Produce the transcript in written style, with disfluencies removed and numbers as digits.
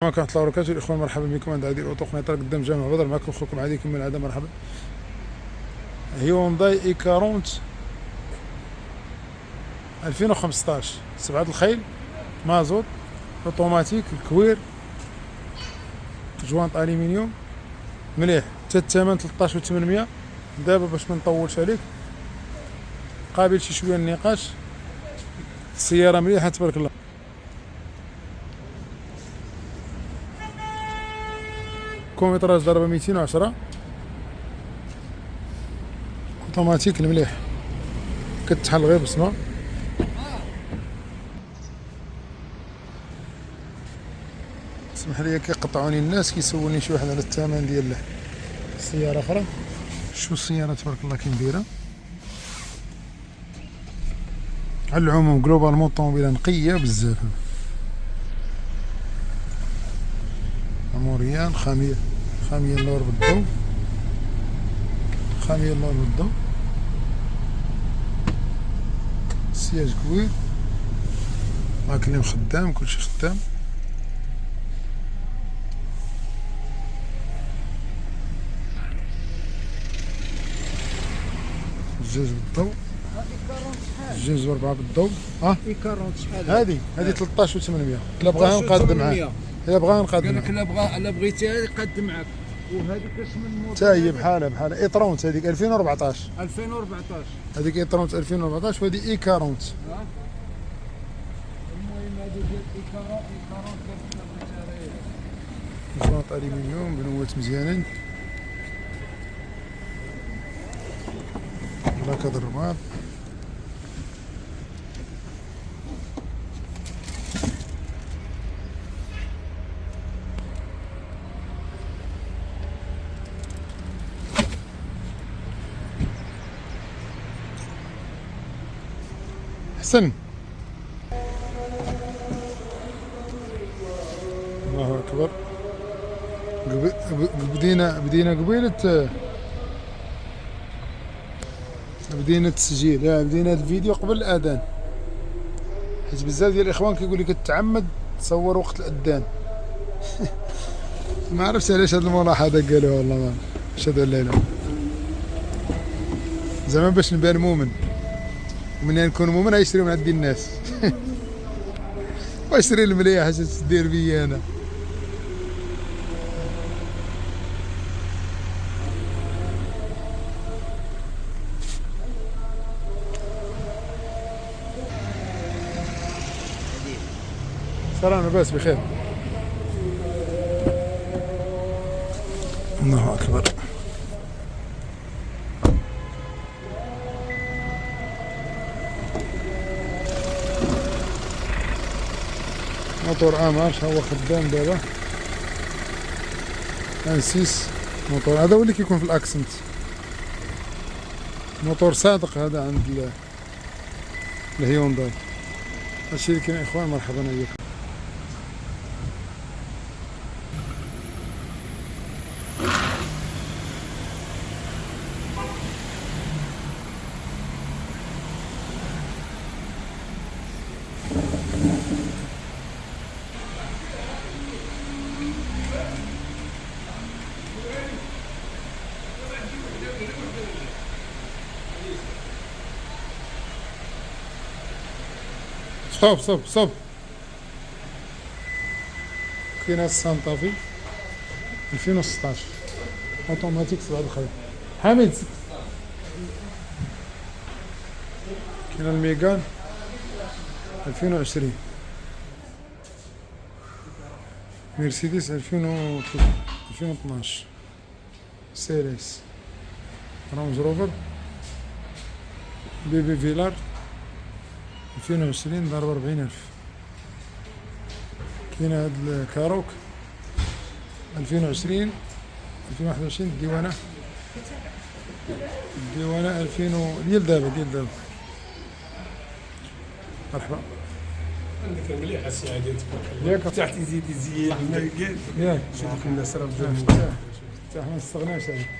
معكم ورحمة الله وبركاته. الإخوان مرحبا بكم عند عدي الأوتو قناة قدام جامع بدر. معكم أخوكم عدي كمل العادة. مرحبا. هيونداي اي 40 2015 7 الخيل مازوت اوتوماتيك الكوير جوانط الومنيوم مليح. حتى الثمن 13800. دابا باش ما نطولش عليك قابل شي شويه للنقاش. السيارة مليحة تبارك الله. كيلومتراج ضربة 210 اوتوماتيك المليح. كتحل غير بسمة. اسمح لي كيقطعوني الناس كيسولني شي واحد على الثمن ديال السيارة أخرى. شو السيارة تبارك الله كي نديرها. على العموم جلوبالمون الطوموبيلة نقية بزاف. اموريان خامية النور بالضو. خامية النور بالضو. السياج كبير. ماكلين خدام كلشي خدام. الجاج بالضو. الجاج وربعة بالضو. اي 40 شحال هادي 13800. الا بغاها نقاد معاه. الا بغاها نقاد قال لك معاه. الا بغيتيها يقد معاك. وهذيك اش من موديل؟ حتى هي بحالها اي 30 هذيك 2014. 2014 هذيك اي 30 2014 وهذه اي 40. المهم هذه ديال اي 40 جوانط الومنيوم بنوات مزيانين. لاكا الرباط. حسن. الله اكبر. بدينا قبيلة بدينا التسجيل. بدينا الفيديو قبل الاذان، حيت بزاف ديال الاخوان كيقول لي كتعمد تصور وقت الاذان. ما عرفتش علاش هاد الملاحظه قالوها، والله ما اشهد ان لا اله. زعما باش نبان مؤمن، ومن نكون مؤمن غيشريو من عند الناس. واشري المليح اش تدير بيا انا. سلام لاباس بخير. الله اكبر. موتور امارش هو خدام دابا. انسيس موتور هذا هو اللي كيكون في الاكسنت. موتور صادق هذا عند الهيونداي. هادشي اللي كاين اخوان. مرحبا بكم. ستوب. كاين هاد السانطافي 2016 اوتوماتيك 7 الخيل. حميد. كاين الميغان 2020. مرسيدس 2012 سيريس. رانج روفر بيبي فيلار 2020 ضرب 40000. كاين هاد الكاروك 2020 2021 الديوانة 2000 ديال دابا. مرحبا. عندك مليحه الساعه ديالك ياك تحت يزيد ياك شوف الناس راه حتى ما نستغناش عليه.